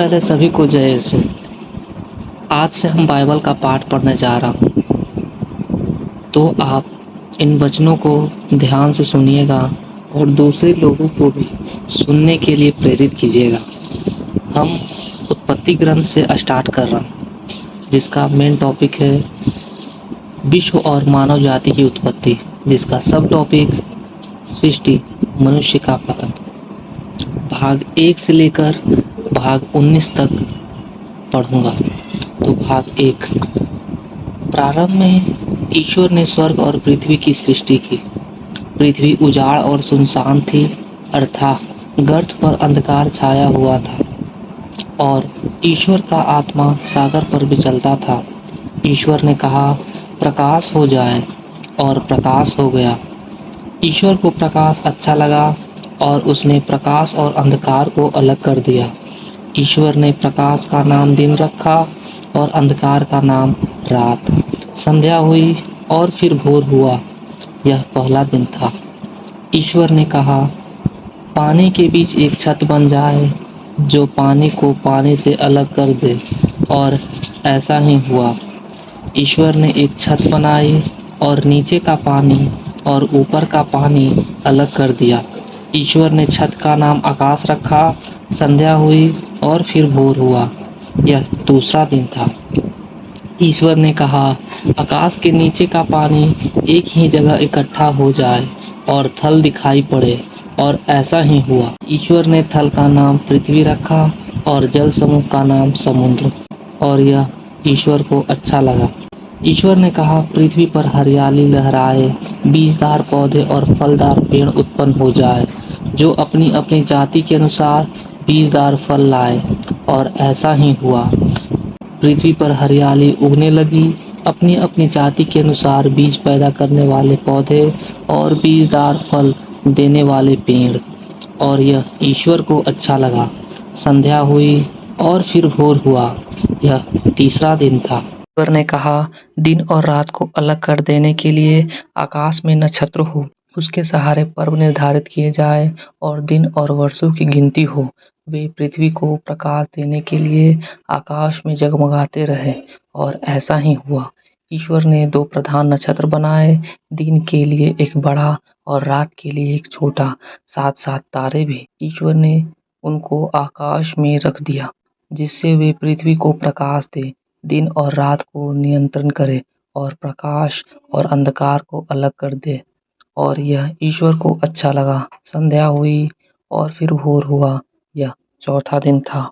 पहले सभी को जय यीशु। आज से हम बाइबल का पाठ पढ़ने जा रहा हूँ। तो आप इन वचनों को ध्यान से सुनिएगा और दूसरे लोगों को भी सुनने के लिए प्रेरित कीजिएगा। हम उत्पत्ति ग्रंथ से स्टार्ट कर रहा हूँ, जिसका मेन टॉपिक है विश्व और मानव जाति की उत्पत्ति, जिसका सब टॉपिक सृष्टि, मनुष्य का पतन। भाग 1 से लेकर भाग 19 तक पढ़ूंगा। तो भाग 1। प्रारंभ में ईश्वर ने स्वर्ग और पृथ्वी की सृष्टि की। पृथ्वी उजाड़ और सुनसान थी, अर्थात गर्त पर अंधकार छाया हुआ था और ईश्वर का आत्मा सागर पर विचलता था। ईश्वर ने कहा, प्रकाश हो जाए, और प्रकाश हो गया। ईश्वर को प्रकाश अच्छा लगा और उसने प्रकाश और अंधकार को अलग कर दिया। ईश्वर ने प्रकाश का नाम दिन रखा और अंधकार का नाम रात। संध्या हुई और फिर भोर हुआ। यह पहला दिन था। ईश्वर ने कहा, पानी के बीच एक छत बन जाए जो पानी को पानी से अलग कर दे, और ऐसा ही हुआ। ईश्वर ने एक छत बनाई और नीचे का पानी और ऊपर का पानी अलग कर दिया। ईश्वर ने छत का नाम आकाश रखा। संध्या हुई और फिर भोर हुआ। यह दूसरा दिन था। ईश्वर ने कहा, आकाश के नीचे का पानी एक ही जगह इकट्ठा हो जाए और थल दिखाई पड़े, और ऐसा ही हुआ। ईश्वर ने थल का नाम पृथ्वी रखा और जल समूह का नाम समुद्र, और यह ईश्वर को अच्छा लगा। ईश्वर ने कहा, पृथ्वी पर हरियाली लहराए, बीजदार पौधे और फलदार पेड़ उत्पन्न हो जाए, जो अपनी अपनी जाति के अनुसार बीजदार फल लाए, और ऐसा ही हुआ। पृथ्वी पर हरियाली उगने लगी, अपनी अपनी जाति के अनुसार बीज पैदा करने वाले पौधे और बीजदार फल देने वाले पेड़, और यह ईश्वर को अच्छा लगा। संध्या हुई और फिर भोर हुआ। यह तीसरा दिन था। ईश्वर ने कहा, दिन और रात को अलग कर देने के लिए आकाश में नक्षत्र हो, उसके सहारे पर्व निर्धारित किए जाए और दिन और वर्षों की गिनती हो। वे पृथ्वी को प्रकाश देने के लिए आकाश में जगमगाते रहे, और ऐसा ही हुआ। ईश्वर ने 2 प्रधान नक्षत्र बनाए, दिन के लिए एक बड़ा और रात के लिए एक छोटा, साथ-साथ तारे भी। ईश्वर ने उनको आकाश में रख दिया, जिससे वे पृथ्वी को प्रकाश दे, दिन और रात को नियंत्रण करे, और प्रकाश और अंधकार को अलग कर दे। और यह ईश्वर को अच्छा लगा। संध्या हुई और फिर भोर हुआ। यह चौथा दिन था।